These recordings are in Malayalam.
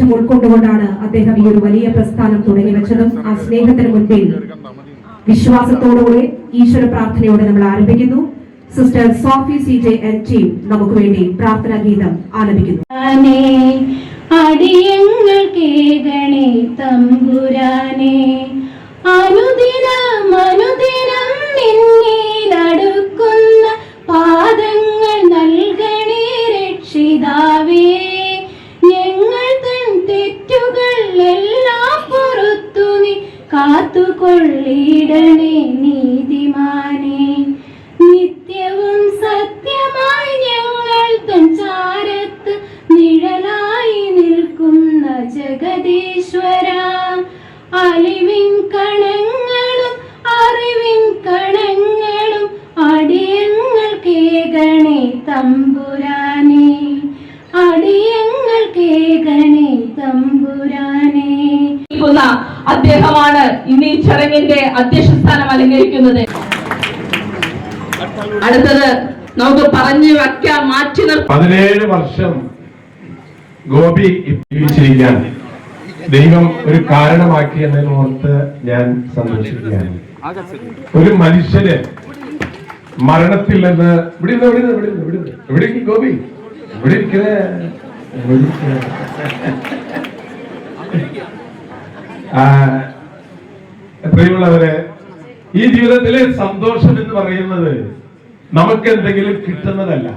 ബോധ്യം ഉൾക്കൊണ്ടുകൊണ്ടാണ് അദ്ദേഹം ഈ ഒരു വലിയ പ്രസ്ഥാനം തുടങ്ങി വെച്ചതും. ആ സ്നേഹത്തിന് മുൻപിൽ വിശ്വാസത്തോടുകൂടി ഈശ്വര പ്രാർത്ഥനയോടെ നമ്മൾ ആരംഭിക്കുന്നു. Sister Sophie CJ and team നമുക്ക് വേണ്ടി പ്രാർത്ഥനാ ഗീതം ആലപിക്കുന്നു. അടിയങ്ങൾ കേകണേ തമ്പുരാനെ, അനുദിനം അനുദിനം നിന്നിലടുക്കുന്ന പാദങ്ങൾ നൽകണേ രക്ഷിതാവേ. ഞങ്ങൾ തൻ തെറ്റുകൾ എല്ലാം പുറത്തു നീ കാത്തുകൊള്ളിടണേ നീതിമാനെ. നിത്യവും സത്യമായി ഞങ്ങൾ തൻ ചാരത്ത് നിഴലായി നിൽക്കുന്ന ജഗദീശ്വര, അലിവിൻ കണങ്ങളും അറിവിൻ കണങ്ങളും അടിയങ്ങൾ കേകണേ തമ്പുരാനെ, അടിയങ്ങൾ കേകണേ തമ്പുരാനെ. അദ്ദേഹമാണ് ഇന്ന് ഈ ചടങ്ങിന്റെ അധ്യക്ഷ സ്ഥാനം അലങ്കരിക്കുന്നത്. അടുത്തത് നമുക്ക് പറഞ്ഞു വയ്ക്കാൻ മാറ്റി 17 വർഷം ഗോപി ജീവിച്ചിരിക്കാൻ ദൈവം ഒരു കാരണമാക്കി എന്നതിനോർത്ത് ഞാൻ സന്തോഷിക്കുകയാണ്. ഒരു മനുഷ്യന് മരണത്തിൽ നിന്ന് ഇവിടെ ഗോപി ഇവിടെ പ്രിയമുള്ളവരെ, ഈ ജീവിതത്തിലെ സന്തോഷം എന്ന് പറയുന്നത് നമുക്ക് എന്തെങ്കിലും കിട്ടുന്നതല്ല,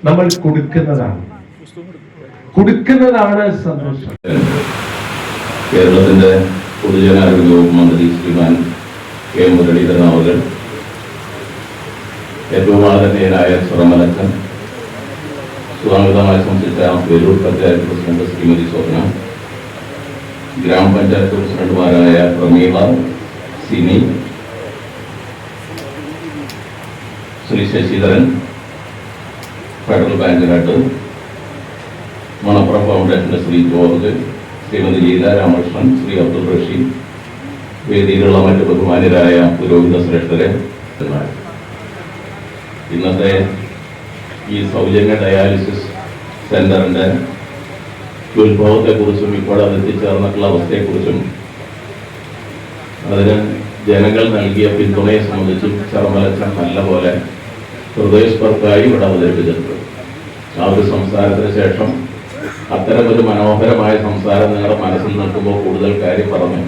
നമ്മൾ കൊടുക്കുന്നതാണ് സന്തോഷം. കേരളത്തിന്റെ പൊതുജനാരോഗ്യ വകുപ്പ് മന്ത്രി ശ്രീമാൻ കെ മുരളീധരൻ അവർ, ഏറ്റവും ആദരണീയനായ സുറമലക്കൻ, സ്വാഗതമായി സംബന്ധിച്ച വേലൂർ പഞ്ചായത്ത് പ്രസിഡന്റ് ശ്രീമതി സ്വപ്ന, ഗ്രാമപഞ്ചായത്ത് പ്രസിഡന്റുമാരായ Pramila, Sini, Shri Sasidharan, Federal Bank head, Manappuram ഫൗണ്ടേഷന്റെ ശ്രീ ജോർജ്, ശ്രീമതി ലീല രാമകൃഷ്ണൻ, ശ്രീ അബ്ദുൾ റഷീദ്, വേദിയിലുള്ള മറ്റ് ബഹുമാന്യരായ പുരോഹിത ശ്രേഷ്ഠരെ, ഇന്നത്തെ ഈ സൗജന്യ ഡയാലിസിസ് സെന്ററിന്റെ ഉത്ഭവത്തെക്കുറിച്ചും ഇപ്പോൾ അത് എത്തിച്ചേർന്നിട്ടുള്ള അവസ്ഥയെക്കുറിച്ചും അതിന് ജനങ്ങൾ നൽകിയ പിന്തുണയെ സംബന്ധിച്ചും ചെറുമലച്ചൻ നല്ലപോലെ ഹൃദയസ്പർക്കായി ഇവിടെ അവതരിപ്പിച്ചിട്ടുണ്ട്. ആ ഒരു സംസാരത്തിന് ശേഷം അത്തരമൊരു മനോഹരമായ സംസാരം നിങ്ങളുടെ മനസ്സിൽ നിൽക്കുമ്പോൾ കൂടുതൽ കാര്യം പറഞ്ഞു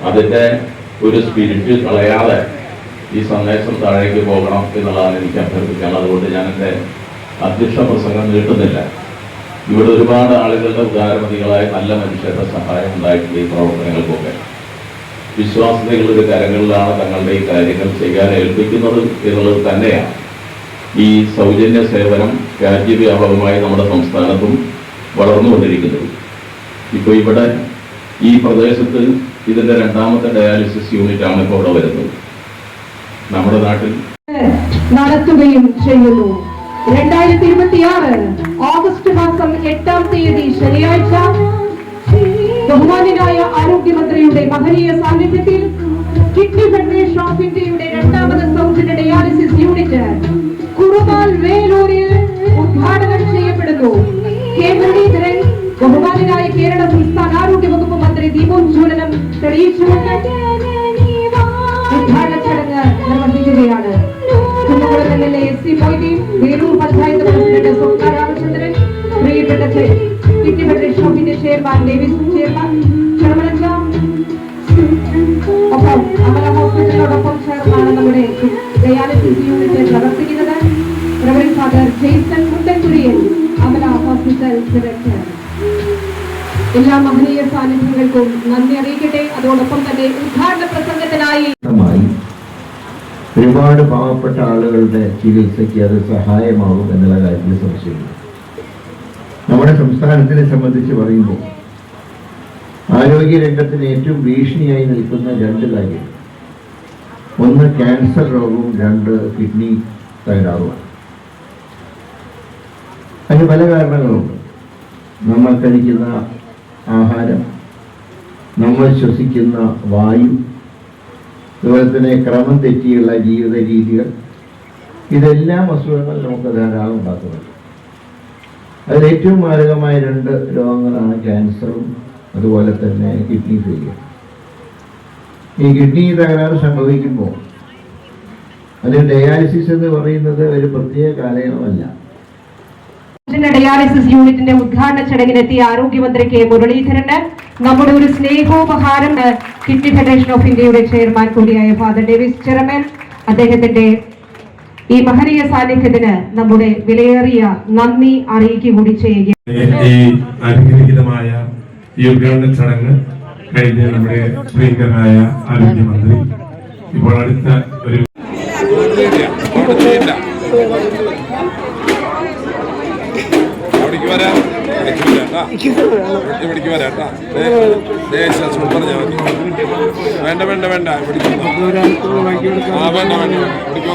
അതിൻ്റെ ഒരു സ്പിരിറ്റ് കളയാതെ ഈ സന്ദേശം താഴേക്ക് പോകണം എന്നുള്ളതാണ് എനിക്ക് അഭ്യർത്ഥിക്കാൻ. അതുകൊണ്ട് ഞാൻ എൻ്റെ അധ്യക്ഷ പ്രസംഗം നീട്ടുന്നില്ല. ഇവിടെ ഒരുപാട് ആളുകളുടെ ഉദാരമതികളായ നല്ല മനുഷ്യരുടെ സഹായം ഉണ്ടായിട്ടുള്ള ഈ പ്രവർത്തനങ്ങൾക്കൊക്കെ വിശ്വാസതകളുടെ കരങ്ങളിലാണ് തങ്ങളുടെ ഈ കാര്യങ്ങൾ ചെയ്യാൻ ഏൽപ്പിക്കുന്നത് എന്നുള്ളത് തന്നെയാണ് ഈ സൗജന്യ സേവനം രാജ്യവ്യാപകമായി നമ്മുടെ സംസ്ഥാനത്തും വളർന്നുകൊണ്ടിരിക്കുന്നത്. ഇപ്പോൾ ഇവിടെ ഈ പ്രദേശത്ത് ഇതിന്റെ 2ാമത്തെ ഡയാലിസിസ് യൂണിറ്റാണ് ഇപ്പോൾ ഇവിടെ വരുന്നത്. നമ്മുടെ നാട്ടിൽ നടത്തുകയും ചെയ്യുന്നു. 2026 ഓഗസ്റ്റ് മാസം 8-ാം തീയതി ശനിയാഴ്ച ബഹുമാന്യനായ ആരോഗ്യമന്ത്രിയുടെ മഹനീയ സാന്നിധ്യത്തിൽ കിഡ്നി ഫെഡറേഷൻ ഓഫ് ഇന്ത്യയുടെ 2ാമത് സൗജന്യ ഡയാലിസിസ് യൂണിറ്റ് കുറുമാൽ വേലൂരിൽ ഉദ്ഘാടനം ചെയ്യപ്പെടുന്നു. കെ മുരളീധരൻ ബഹുമാന്യനായ കേരള സംസ്ഥാന ആരോഗ്യ വകുപ്പ് മന്ത്രി ദീപോജ്വലനം തെളിയിച്ചുകൊണ്ട് ഉദ്ഘാടന ചടങ്ങ് നിർവഹിക്കുകയാണ്. Kunnamkulam MLA SC Moideen, Velur panchayat president Swapna Ramachandran, പ്രിയപ്പെട്ട kidney federation of India chairman Davis chairman ചെറുമലച്ച, ഒപ്പം അമല ഹോസ്പിറ്റലിനോടൊപ്പം ചേർന്നാണ് നമ്മുടെ ഡയാലിസിസ് യൂണിറ്റ് പ്രവർത്തിക്കുന്നത്. Reverend father Jason Mundankurian, Amala hospital director. എല്ലാ മഹനീയ സാന്നിധ്യങ്ങൾക്കും നന്ദി അറിയിക്കട്ടെ. അതോടൊപ്പം തന്നെ ഉദ്ഘാടന പ്രസംഗത്തിനായി ഒരുപാട് പാവപ്പെട്ട ആളുകളുടെ ചികിത്സയ്ക്ക് അത് സഹായമാകും എന്നുള്ള കാര്യത്തിൽ സംശയമില്ല. നമ്മുടെ സംസ്ഥാനത്തിനെ സംബന്ധിച്ച് പറയുമ്പോൾ ആരോഗ്യരംഗത്തിന് ഏറ്റവും ഭീഷണിയായി നിൽക്കുന്ന 2 കാര്യം, ഒന്ന് ക്യാൻസർ രോഗവും 2 കിഡ്നി തകരാറുമാണ്. അതിന് പല കാരണങ്ങളുണ്ട്. നമ്മൾ കഴിക്കുന്ന ആഹാരം, നമ്മൾ ശ്വസിക്കുന്ന വായു, അതുപോലെ തന്നെ ക്രമം തെറ്റിയുള്ള ജീവിത രീതികൾ, ഇതെല്ലാം അസുഖങ്ങൾ നമുക്ക് ധാരാളം ഉണ്ടാക്കുന്നുണ്ട്. അതിൽ ഏറ്റവും മാരകമായ 2 രോഗങ്ങളാണ് ക്യാൻസറും അതുപോലെ തന്നെ കിഡ്നി ഫെയിലിയർ. ഈ കിഡ്നി തകരാറ് സംഭവിക്കുമ്പോൾ അതിൽ ഡയാലിസിസ് എന്ന് പറയുന്നത് ഒരു പ്രത്യേക കാലയളവല്ല. ഡയാലിസിസ് യൂണിറ്റിന്റെ ഉദ്ഘാടന ചടങ്ങിനെത്തിയ ആരോഗ്യമന്ത്രി കെ മുരളീധരന് നമ്മുടെ ഒരു സ്നേഹോപഹാരം കിഡ്നി ഫെഡറേഷൻ ഓഫ് ഇന്ത്യയുടെ ചെയർമാൻ കൂടിയായ ഫാദർ ഡേവിസ് ചെറമൻ അദ്ദേഹത്തിന്റെ ഈ മഹനീയ സാന്നിധ്യത്തിന് നമ്മുടെ വിലയേറിയ നന്ദി അറിയിക്കുക കൂടി ചെയ്യുക. ഈ അനുഗ്രഹീതമായ ഈ ഉദ്ഘാടന ചടങ്ങ് കഴിഞ്ഞ് നമ്മുടെ പ്രിയങ്കരനായ ആരോഗ്യമന്ത്രി ഇപ്പോൾ അടുത്ത ഒരു വേണ്ട വേണ്ട വേണ്ട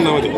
മതി